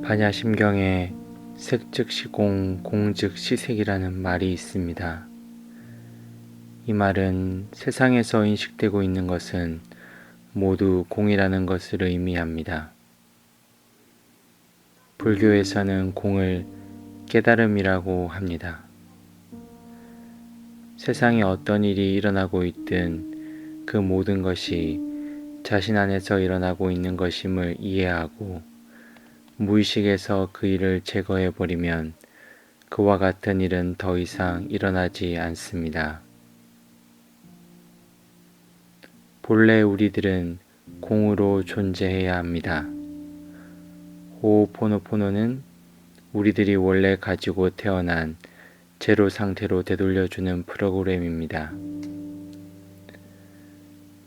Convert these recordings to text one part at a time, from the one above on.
반야심경에 색즉시공 공즉시색이라는 말이 있습니다. 이 말은 세상에서 인식되고 있는 것은 모두 공이라는 것을 의미합니다. 불교에서는 공을 깨달음이라고 합니다. 세상에 어떤 일이 일어나고 있든 그 모든 것이 자신 안에서 일어나고 있는 것임을 이해하고 무의식에서 그 일을 제거해 버리면 그와 같은 일은 더 이상 일어나지 않습니다. 본래 우리들은 공으로 존재해야 합니다. 호오포노포노는 우리들이 원래 가지고 태어난 제로 상태로 되돌려주는 프로그램입니다.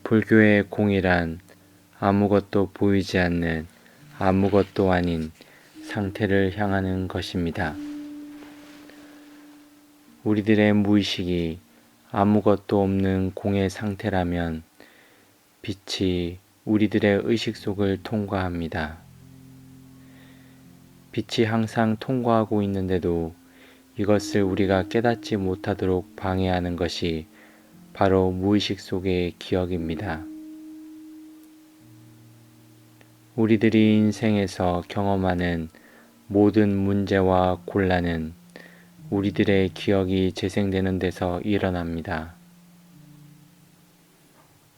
불교의 공이란 아무것도 보이지 않는 아무것도 아닌 상태를 향하는 것입니다. 우리들의 무의식이 아무것도 없는 공의 상태라면 빛이 우리들의 의식 속을 통과합니다. 빛이 항상 통과하고 있는데도 이것을 우리가 깨닫지 못하도록 방해하는 것이 바로 무의식 속의 기억입니다. 우리들이 인생에서 경험하는 모든 문제와 곤란은 우리들의 기억이 재생되는 데서 일어납니다.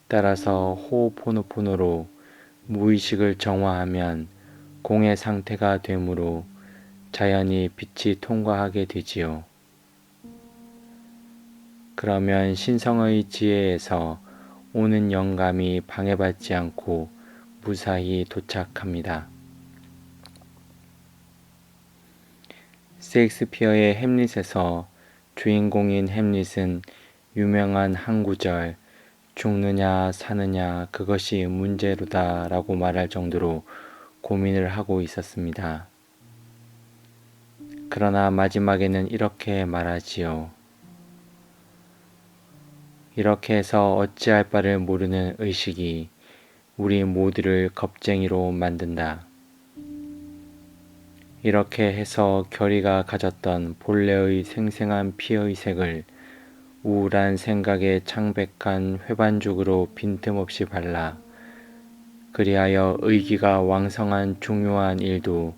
따라서 호오포노포노로 무의식을 정화하면 공의 상태가 되므로 자연히 빛이 통과하게 되지요. 그러면 신성의 지혜에서 오는 영감이 방해받지 않고 무사히 도착합니다. 셰익스피어의 햄릿에서 주인공인 햄릿은 유명한 한 구절 죽느냐 사느냐 그것이 문제로다 라고 말할 정도로 고민을 하고 있었습니다. 그러나 마지막에는 이렇게 말하지요. 이렇게 해서 어찌할 바를 모르는 의식이 우리 모두를 겁쟁이로 만든다. 이렇게 해서 결의가 가졌던 본래의 생생한 피의색을 우울한 생각의 창백한 회반죽으로 빈틈없이 발라 그리하여 의기가 왕성한 중요한 일도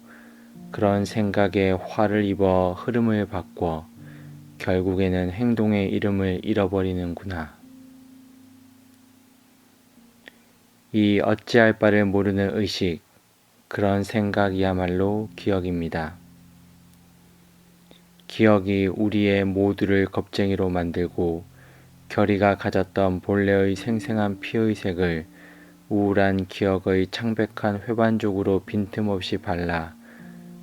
그런 생각에 화를 입어 흐름을 바꿔 결국에는 행동의 이름을 잃어버리는구나. 이 어찌할 바를 모르는 의식, 그런 생각이야말로 기억입니다. 기억이 우리의 모두를 겁쟁이로 만들고 결의가 가졌던 본래의 생생한 피의색을 우울한 기억의 창백한 회반죽으로 빈틈없이 발라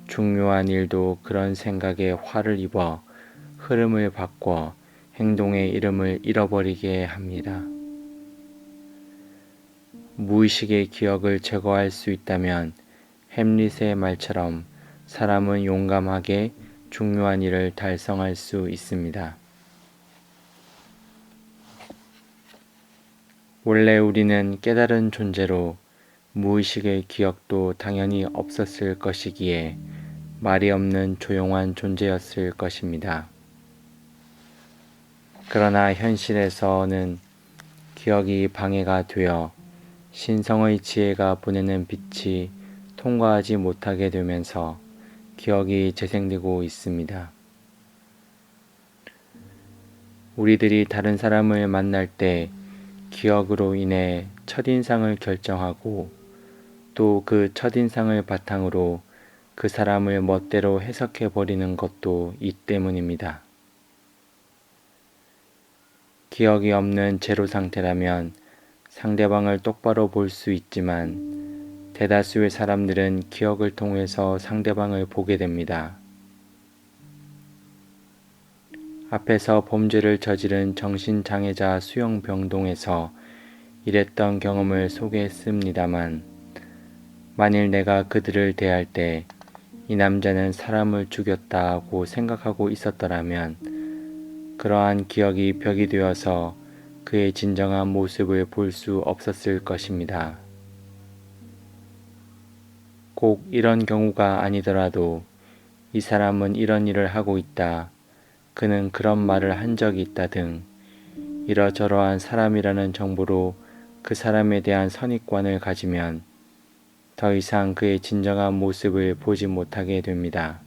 중요한 일도 그런 생각에 화를 입어 흐름을 바꿔 행동의 이름을 잃어버리게 합니다. 무의식의 기억을 제거할 수 있다면 햄릿의 말처럼 사람은 용감하게 중요한 일을 달성할 수 있습니다. 원래 우리는 깨달은 존재로 무의식의 기억도 당연히 없었을 것이기에 말이 없는 조용한 존재였을 것입니다. 그러나 현실에서는 기억이 방해가 되어 신성의 지혜가 보내는 빛이 통과하지 못하게 되면서 기억이 재생되고 있습니다. 우리들이 다른 사람을 만날 때 기억으로 인해 첫인상을 결정하고 또 그 첫인상을 바탕으로 그 사람을 멋대로 해석해 버리는 것도 이 때문입니다. 기억이 없는 제로 상태라면 상대방을 똑바로 볼 수 있지만 대다수의 사람들은 기억을 통해서 상대방을 보게 됩니다. 앞에서 범죄를 저지른 정신장애자 수영병동에서 이랬던 경험을 소개했습니다만 만일 내가 그들을 대할 때 이 남자는 사람을 죽였다고 생각하고 있었더라면 그러한 기억이 벽이 되어서 그의 진정한 모습을 볼 수 없었을 것입니다. 꼭 이런 경우가 아니더라도 이 사람은 이런 일을 하고 있다. 그는 그런 말을 한 적이 있다 등 이러저러한 사람이라는 정보로 그 사람에 대한 선입관을 가지면 더 이상 그의 진정한 모습을 보지 못하게 됩니다.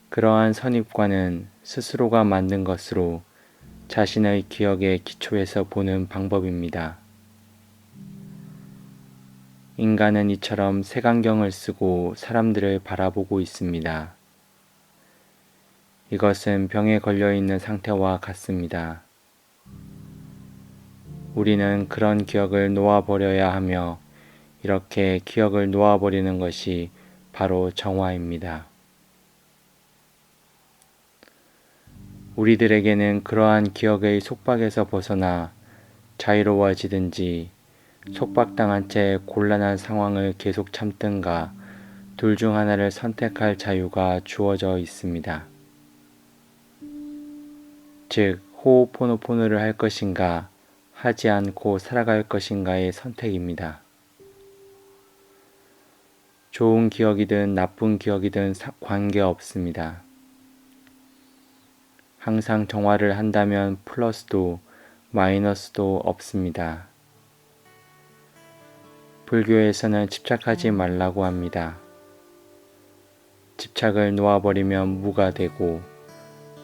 그러한 선입관은 스스로가 만든 것으로 자신의 기억에 기초해서 보는 방법입니다. 인간은 이처럼 색안경을 쓰고 사람들을 바라보고 있습니다. 이것은 병에 걸려 있는 상태와 같습니다. 우리는 그런 기억을 놓아버려야 하며 이렇게 기억을 놓아버리는 것이 바로 정화입니다. 우리들에게는 그러한 기억의 속박에서 벗어나 자유로워지든지 속박당한 채 곤란한 상황을 계속 참든가 둘 중 하나를 선택할 자유가 주어져 있습니다. 즉, 호오포노포노를 할 것인가 하지 않고 살아갈 것인가의 선택입니다. 좋은 기억이든 나쁜 기억이든 관계없습니다. 항상 정화를 한다면 플러스도 마이너스도 없습니다. 불교에서는 집착하지 말라고 합니다. 집착을 놓아버리면 무가 되고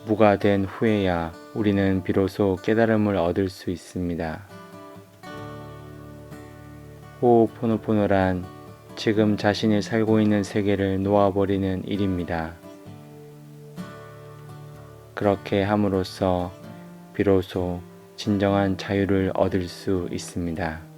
무가 된 후에야 우리는 비로소 깨달음을 얻을 수 있습니다. 호오포노포노란 지금 자신이 살고 있는 세계를 놓아버리는 일입니다. 그렇게 함으로써 비로소 진정한 자유를 얻을 수 있습니다.